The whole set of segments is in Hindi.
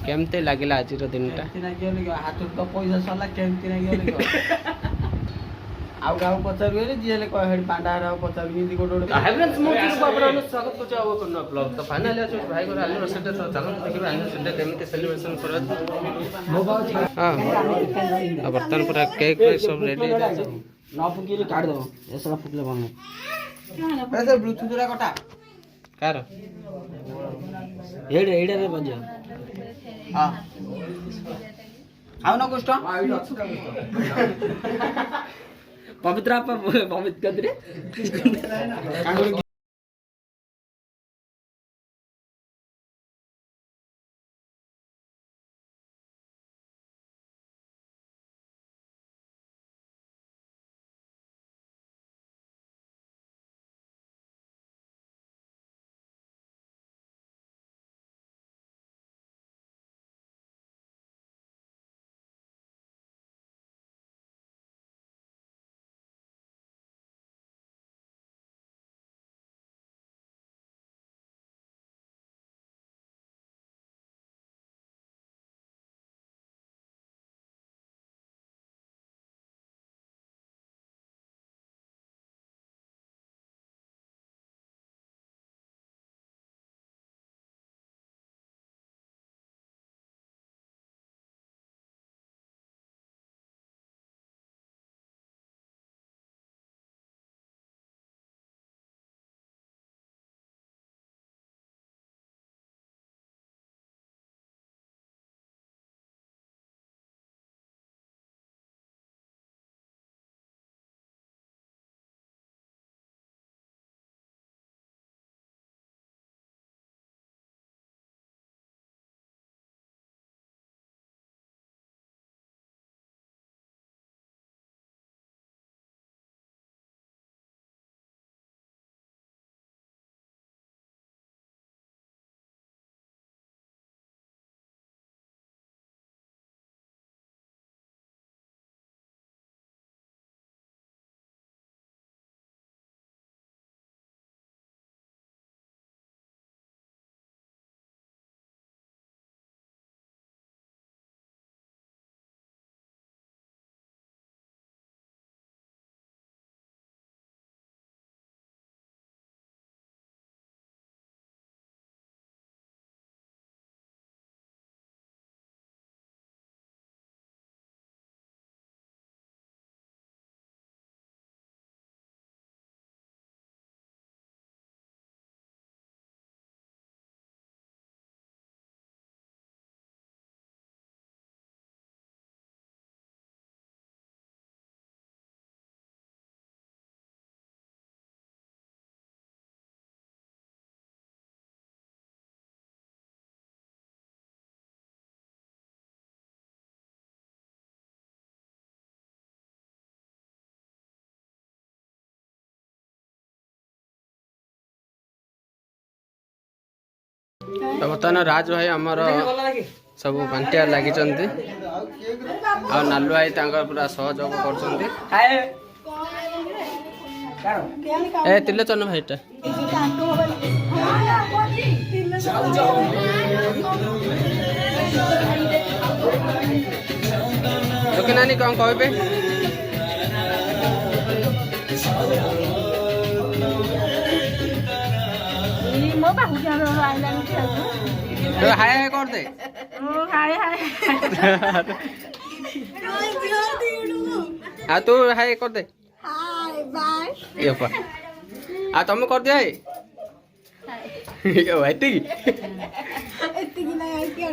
केमते लागिला आज दिन टा हाथ तो पैसा सरला केमती नहीं आउ गाँव पचार जी पांडा पचार हाय फ्रेंड्स मो कि बाबरानो स्वागत करछ अब करनो ब्लॉग तो फाइनली आज भाई को एनिवर्सरी तो चलो देखिबा एनिवर्सरी केमते सेलिब्रेशन कर हां अब बर्तन पूरा केक सब रेडी न फुकिले काट दो ऐसा फुकले बने ऐसे ब्लूटूथ रे कटा कार एडे एडे रे बजे हां आउ न कुष्ट पवित्र पवित्र कदरे तो बर्तमान राज भाई आमर सब बांटिया लगी नालू भाई पूरा सहयोग कर तिलोचन भाईटा लोके नानी कौन कहबे हाय हाय कर दे हाय हाय हाँ तू हाय कर दे हाय बाय ये पा आ तुम कर दिया है ये वाइट की इतनी की नहीं आई क्या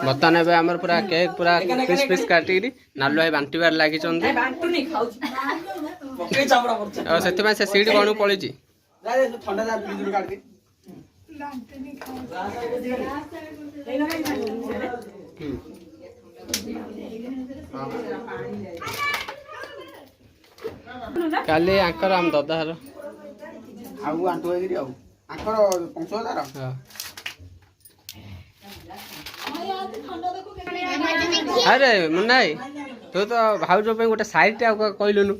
बर्तमान ए आमर पूरा केक पूरा पीस पीस काटी नालू भाई बांटबार लगी से सीट कौन पड़ी काली आम ददार ଆଉ ଆଣ୍ଠୁ ହେଇକିରି ଆଉ ଆଙ୍କର 5000 अरे मुन्ना तू तो भाउज पे गोटे साइड टे कहलुनु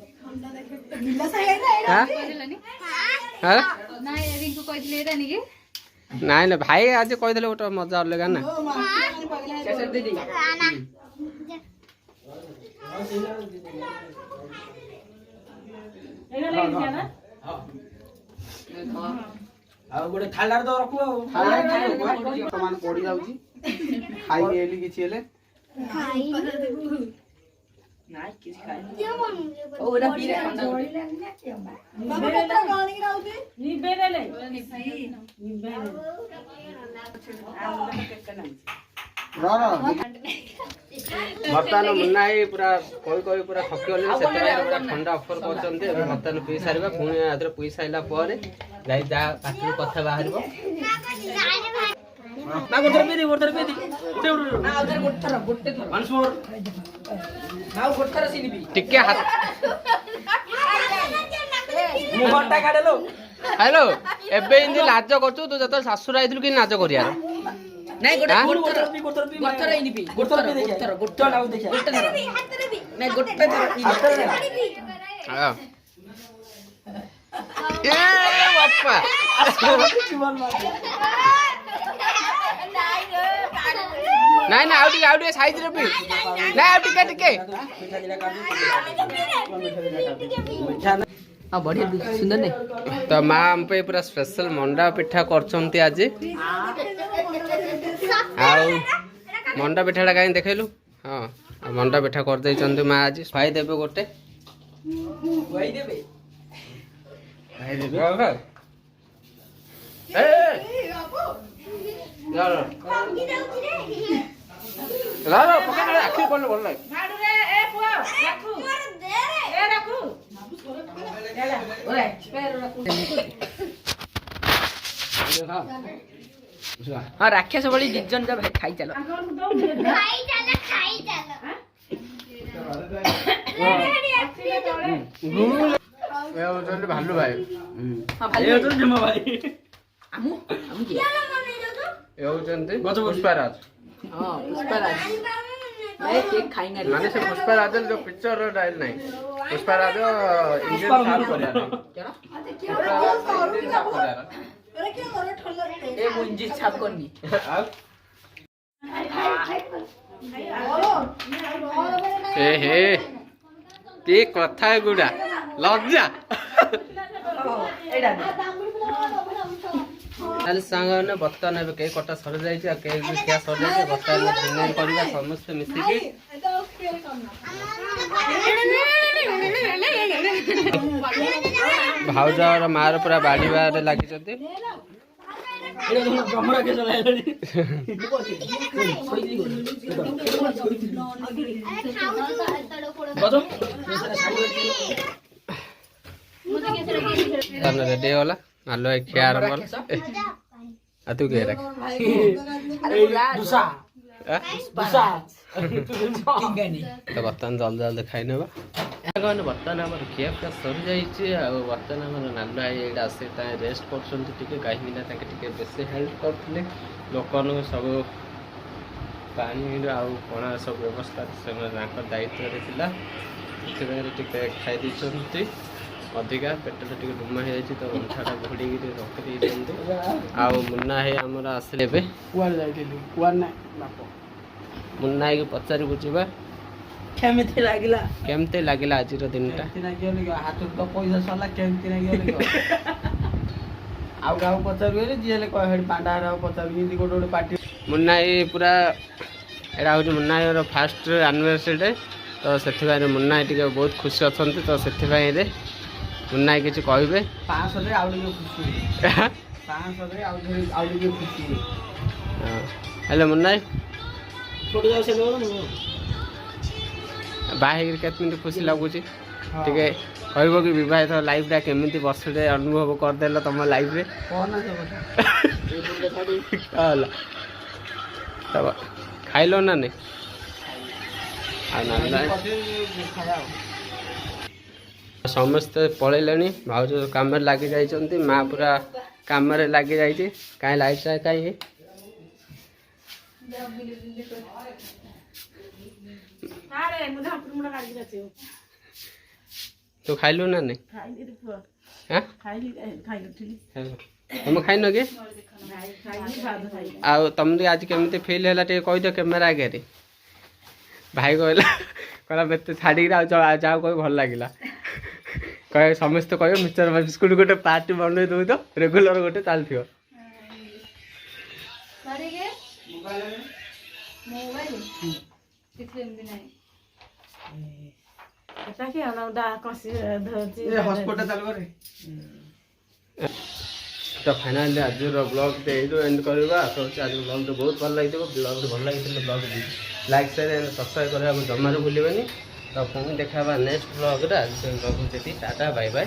नाई ना भाई आज कहीदे गोटे मजा अलग ना गोटे थालार तो रखु मान पड़ी जाउची खाई एली किछि हेले नाइ किछि खाइ ओरा पीरा खंडा बाबा केता गाणी राउती निबेले बर्तमान मुन्ना पूरा कही पूरा थकी गले से पूरा ठंडा ऑफर करछन्ते बर्तमान पी सारिबा पुणी आदरे पी साइला परे जाई जा पाटी कथा बाहरबो ना गोटर पे दे उठे ना उधर गोटे थर वंस मोर ना गोटर सीनी भी टिके हाथ मुहटा काढलो हेलो एबे इंदी लाज करछु तू जत सासुर आइथिलु कि नाच करिया नहीं गोटर गोटर इनी भी गोटर लाउ देखा गोटर नहीं गोटर थर हां ए बाप्पा नहीं ना आउटी साइज रे भी ना आउटी टिके हां बढ़िया सुंदर नहीं तो मां हम पे पूरा स्पेशल मंडा पिठा करछन्ती आज आउ मंडा पिठाटा काई देखैलु हां मंडा पिठा कर दै चंदी मां आज खाई देबे गोटे वही देबे बाबा ए यार लालो पकड़ ले आखिर बोल बोल लाइ झाड़ू रे ए पुआ राखू दे रे ए राखू ओरे पैर राखू हां राक्षस बड़ी डिजन जा भाई खाई चलो ए चल भालू भाई हां भाई ये तो जमा भाई আমু কি ए होचंती पुष्पराज हां पुष्पराज मैं केक खाएंगे माने से पुष्पराज जो पिक्चर डायल नहीं पुष्पराज इंजन साफ करया क्या इंजन साफ करया ए मुंजी छाप करनी ए हे के कथा गुडा लज्जा एडा ताले सांग ने बर्तन ए के कटा सर जाई छै के क्या सर जाई छै बर्तन डिनर करबा समस्त मिसी के भाउजा और मार पूरा बाड़ी बारे लागि जते ब्रह्मरा के चला रेडी होला आलो खिया आरंभ आ तू के रख दुसा दुसा तो बर्तन जल्दी जल्दी खाई नेबा कहने बर्तन आम खिया पिया सरी जाइए बर्तन आम नालू आई ये आसे रेस्ट कर कहीं बेस हेल्प करते लोक सब पानी आना सब व्यवस्था दायित्व खाई अधिका पेट डुमा हो जाए तो अंठाटा घोड़ी रखी आ मुन्ना है आमर आसे मुन्ना है पचार बुझा केमती लागिला आज दिन हाथ तो पैसा सरला केमती लागिला आउ गाँव पचार जी हेड पांडा पचार गोटे गोटे पार्टी मुन्ना ये पूरा एटा हूँ मुन्ना फास्ट एनिवर्सरी डे तो से मुन्ना टी बहुत खुशी अच्छा तो से मुन्ना किसी कहे 500 आउ खुशी 500 खुशी हेलो मुन्ना छोड़ जाओ से बाहर केत मिनट खुशी लगुच टे कह कि बहुत लाइफटा केमी वर्षे अनुभव करदेल तुम लाइफ रे खाइल ना नहीं ସମସ୍ତେ ପଳେଇଲେଣି ଭାଉଜ କାମରେ ଲାଗି ଯାଇଛନ୍ତି ମା ପୁରା କାମରେ ଲାଗି ଯାଇଛି କାହିଁ ଲାଇଟ୍ଟା କାହିଁ ତୁ ଖାଇଲୁ ନା ନାଇଁ ତମେ ଖାଇନ କି ଆଉ ତମକୁ ଆଜି କେମିତି ଫିଲ୍ ହେଲା ଟିକେ କହିଦିଅ କ୍ୟାମେରା ଆଗରେ ଭାଇ କହିଲା କହିଲା ମୋତେ ଛାଡ଼ିକିରି ଆଉ ଯାହା କହି ଭଲ ଲାଗିଲା କହ ସମସ୍ତେ କହିବ ମିକ୍ସଚର ବିସ୍କୁଟ ଗୋଟେ ପାର୍ଟି ବନେଇ ଦେବୁ ତ ରେଗୁଲାର ଗୋଟେ ଚାଲିଥିବ तो फाइनाली आज ब्लॉग एंड करवा तो आज ब्लॉग तो बहुत भल लगी ब्लॉग भल लगी blog like share and subscribe करने जमार भूल तो पुणी देखा नेक्स्ट ब्लॉग रखुचे टाटा बाय बाय।